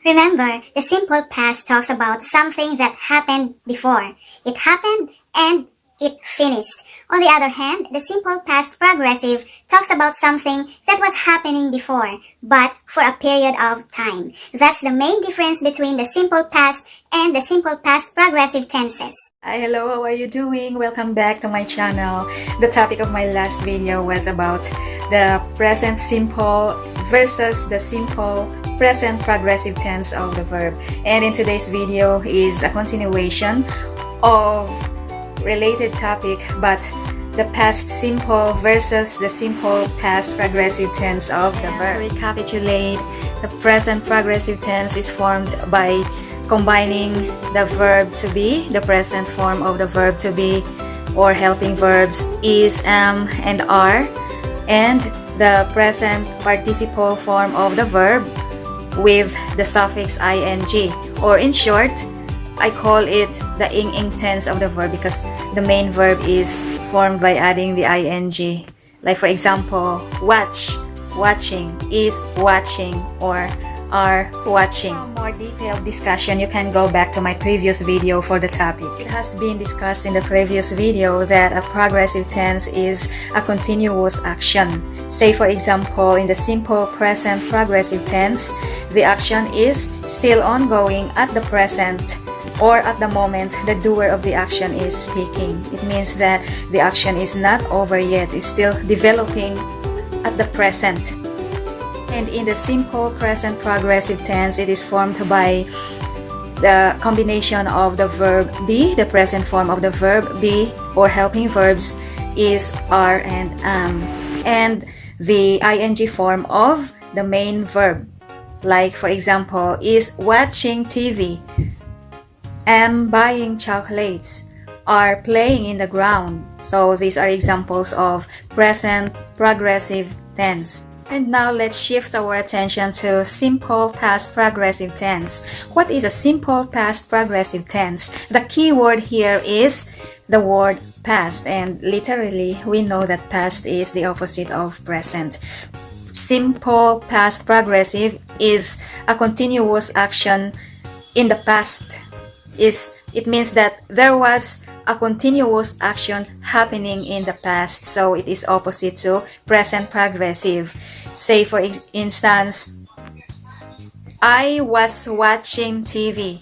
Remember, the simple past talks about something that happened before. It happened and it finished. On the other hand, the simple past progressive talks about something that was happening before, but for a period of time. That's the main difference between the simple past and the simple past progressive tenses. Hi, hello, how are you doing? Welcome back to my channel. The topic of my last video was about the present simple versus the simple present progressive tense of the verb. And in today's video is a continuation of related topic, but the past simple versus the simple past progressive tense of the verb. To recapitulate, the present progressive tense is formed by combining the verb to be, the present form of the verb to be, or helping verbs is, am, and are, and the present participle form of the verb with the suffix ing, or in short, I call it the ing tense of the verb because the main verb is formed by adding the ing. Like for example, watch, watching, is watching, or are watching. For more detailed discussion, you can go back to my previous video for the topic. It has been discussed in the previous video that a progressive tense is a continuous action. Say for example, in the simple present progressive tense, the action is still ongoing at the present, or at the moment the doer of the action is speaking. It means that the action is not over yet, it's still developing at the present. And in the simple present progressive tense, it is formed by the combination of the verb be, the present form of the verb be, or helping verbs is, are, and am, and the ing form of the main verb. Like for example, is watching TV, am buying chocolates, are playing in the ground. So these are examples of present progressive tense. And now let's shift our attention to simple past progressive tense. What is a simple past progressive tense? The key word here is the word past, and literally we know that past is the opposite of present. Simple past progressive is a continuous action in the past. It means that there was a continuous action happening in the past, so it is opposite to present progressive. Say for instance, I was watching TV,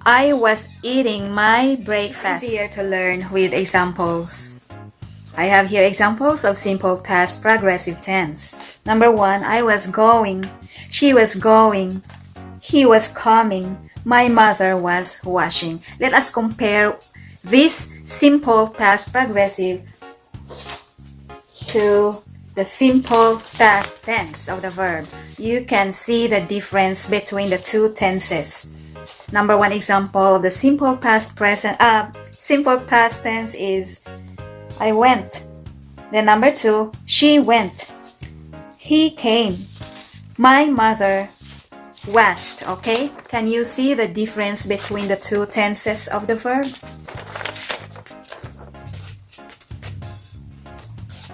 I was eating my breakfast. Easier to learn with examples. I have here examples of simple past progressive tense. Number 1, I was going, she was going, he was coming, my mother was washing. Let us compare this simple past progressive to the simple past tense of the verb. You can see the difference between the two tenses. Number 1 example of the simple past tense is I went. Then number 2, she went, he came, my mother washed. Okay, can you see the difference between the two tenses of the verb?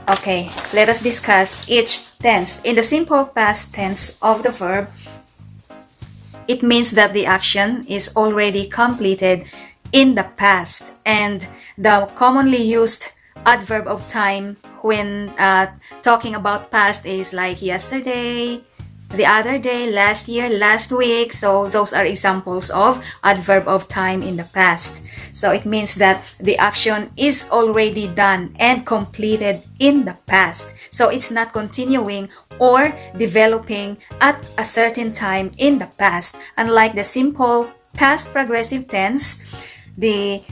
Okay, let us discuss each tense. In the simple past tense of the verb, it means that the action is already completed in the past, and the commonly used adverb of time when talking about past is like yesterday, the other day, last year, last week. So those are examples of adverb of time in the past. So it means that the action is already done and completed in the past. So it's not continuing or developing at a certain time in the past. Unlike the simple past progressive tense, the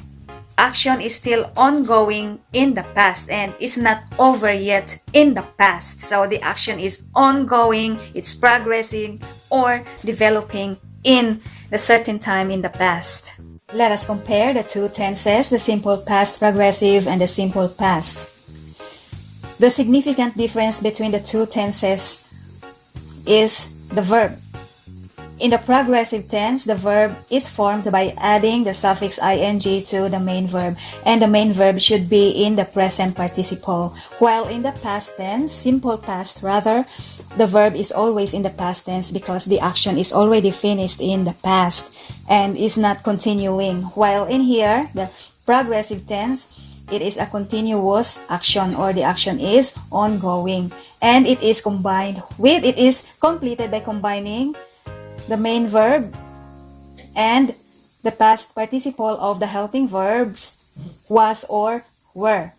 action is still ongoing in the past and it's not over yet in the past. So the action is ongoing, it's progressing or developing in a certain time in the past. Let us compare the two tenses, the simple past progressive and the simple past. The significant difference between the two tenses is the verb. In the progressive tense, the verb is formed by adding the suffix ing to the main verb, and the main verb should be in the present participle. While in the past tense, simple past rather, the verb is always in the past tense because the action is already finished in the past and is not continuing. While in here, the progressive tense, it is a continuous action, or the action is ongoing, and it is completed by combining the main verb and the past participle of the helping verbs was or were.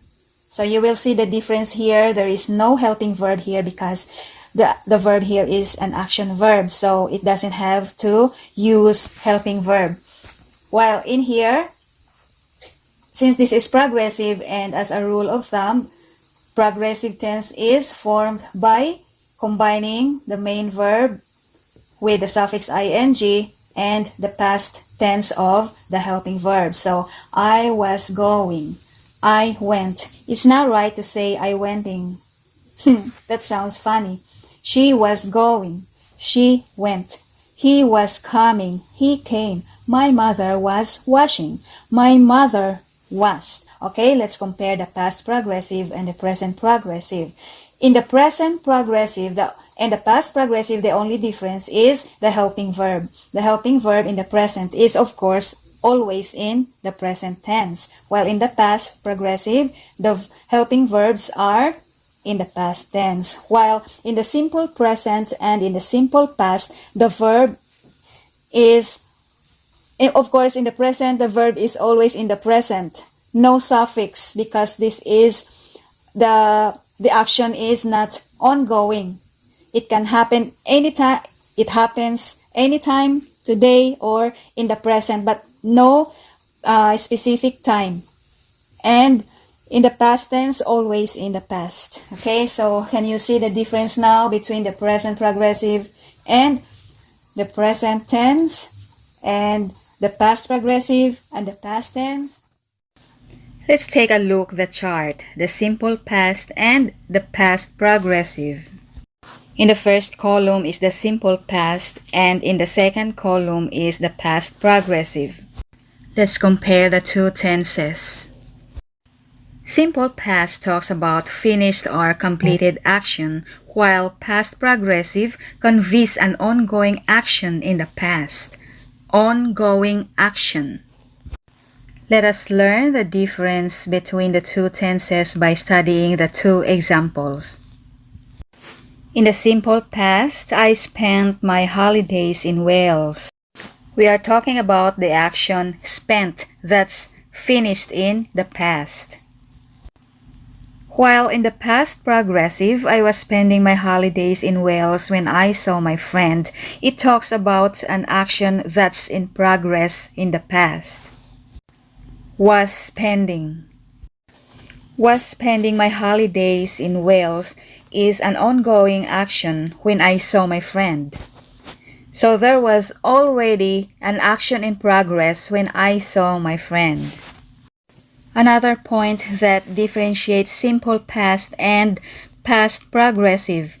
So you will see the difference here. There is no helping verb here because the verb here is an action verb, so it doesn't have to use helping verb. While in here, since this is progressive, and as a rule of thumb, progressive tense is formed by combining the main verb with the suffix ing and the past tense of the helping verb. So, I was going, I went. It's not right to say I wenting. That sounds funny. She was going, she went. He was coming, he came. My mother was washing, my mother washed. Okay, let's compare the past progressive and the present progressive. In the present progressive and the past progressive, the only difference is the helping verb. The helping verb in the present is, of course, always in the present tense, while in the past progressive, the helping verbs are in the past tense. While in the simple present and in the simple past, the verb is, of course, in the present, the verb is always in the present. No suffix, because this is the action is not ongoing. It can happen anytime. It happens anytime, today or in the present, but no specific time. And in the past tense, always in the past. Okay, so can you see the difference now between the present progressive and the present tense, and the past progressive and the past tense? Let's take a look at the chart, the simple past and the past progressive. In the first column is the simple past, and in the second column is the past progressive. Let's compare the two tenses. Simple past talks about finished or completed action, while past progressive conveys an ongoing action in the past. Ongoing action. Let us learn the difference between the two tenses by studying the two examples. In the simple past, I spent my holidays in Wales. We are talking about the action spent that's finished in the past. While in the past progressive, I was spending my holidays in Wales when I saw my friend. It talks about an action that's in progress in the past. Was spending. Was spending my holidays in Wales is an ongoing action when I saw my friend. So there was already an action in progress when I saw my friend. Another point that differentiates simple past and past progressive.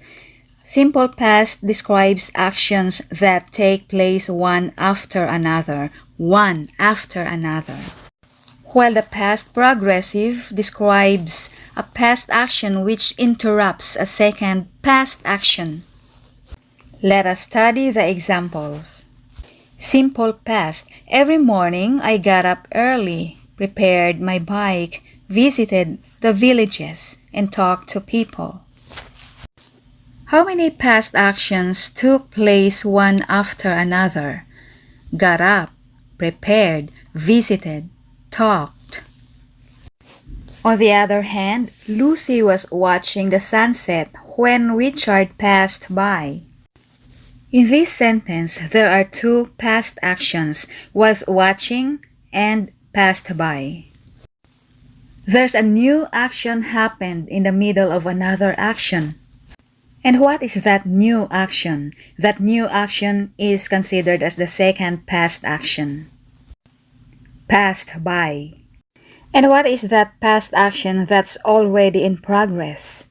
Simple past describes actions that take place one after another. One after another. While the past progressive describes a past action which interrupts a second past action. Let us study the examples. Simple past. Every morning I got up early, prepared my bike, visited the villages, and talked to people. How many past actions took place one after another? Got up, prepared, visited, talked. On the other hand, Lucy was watching the sunset when Richard passed by. In this sentence, there are two past actions, was watching and passed by. There's a new action happened in the middle of another action. And what is that new action? That new action is considered as the second past action. Passed by. And what is that past action that's already in progress?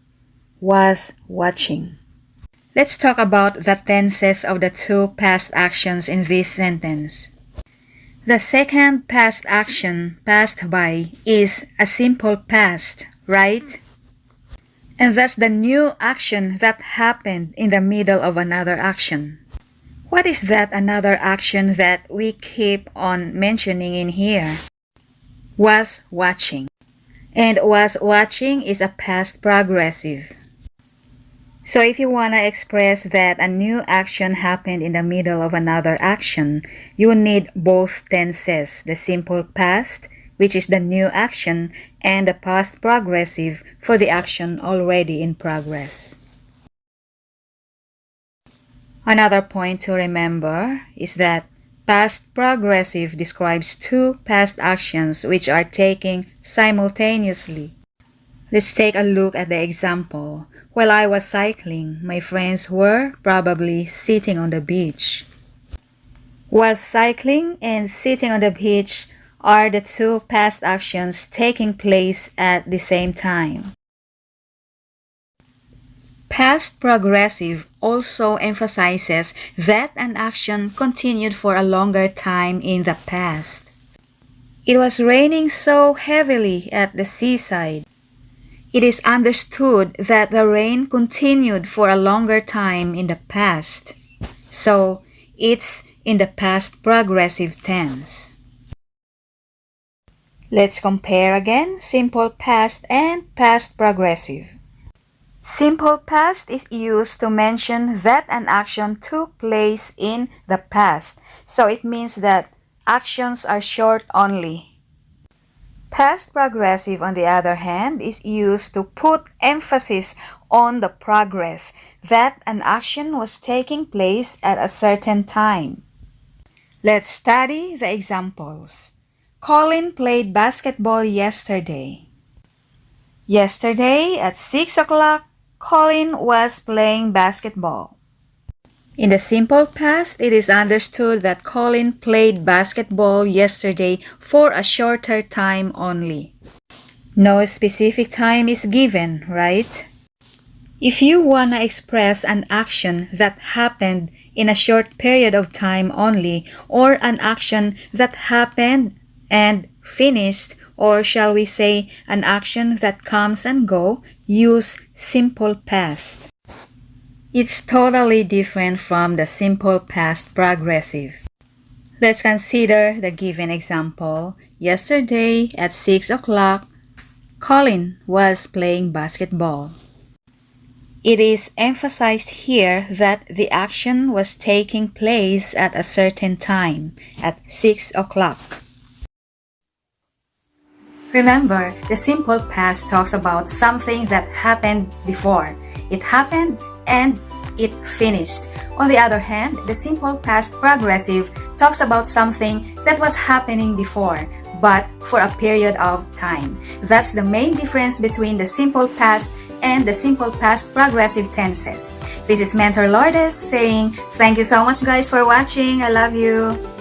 Was watching. Let's talk about the tenses of the two past actions in this sentence. The second past action, passed by, is a simple past, right? And that's the new action that happened in the middle of another action. What is that another action that we keep on mentioning in here? Was watching. And was watching is a past progressive. So if you want to express that a new action happened in the middle of another action, you need both tenses, the simple past, which is the new action, and the past progressive for the action already in progress. Another point to remember is that past progressive describes two past actions which are taking simultaneously. Let's take a look at the example. While I was cycling, my friends were probably sitting on the beach. Was cycling and sitting on the beach are the two past actions taking place at the same time. Past progressive also emphasizes that an action continued for a longer time in the past. It was raining so heavily at the seaside. It is understood that the rain continued for a longer time in the past. So, it's in the past progressive tense. Let's compare again simple past and past progressive. Simple past is used to mention that an action took place in the past. So it means that actions are short only. Past progressive, on the other hand, is used to put emphasis on the progress, that an action was taking place at a certain time. Let's study the examples. Colin played basketball yesterday. Yesterday at 6 o'clock, Colin was playing basketball. In the simple past, it is understood that Colin played basketball yesterday for a shorter time only. No specific time is given, right? If you want to express an action that happened in a short period of time only, or an action that happened and finished, or shall we say an action that comes and go, use simple past. It's totally different from the simple past progressive. Let's consider the given example. Yesterday at 6 o'clock, Colin was playing basketball. It is emphasized here that the action was taking place at a certain time, at 6 o'clock. Remember, the simple past talks about something that happened before. It happened and it finished. On the other hand, the simple past progressive talks about something that was happening before, but for a period of time. That's the main difference between the simple past and the simple past progressive tenses. This is Mentor Lourdes saying, thank you so much guys for watching. I love you.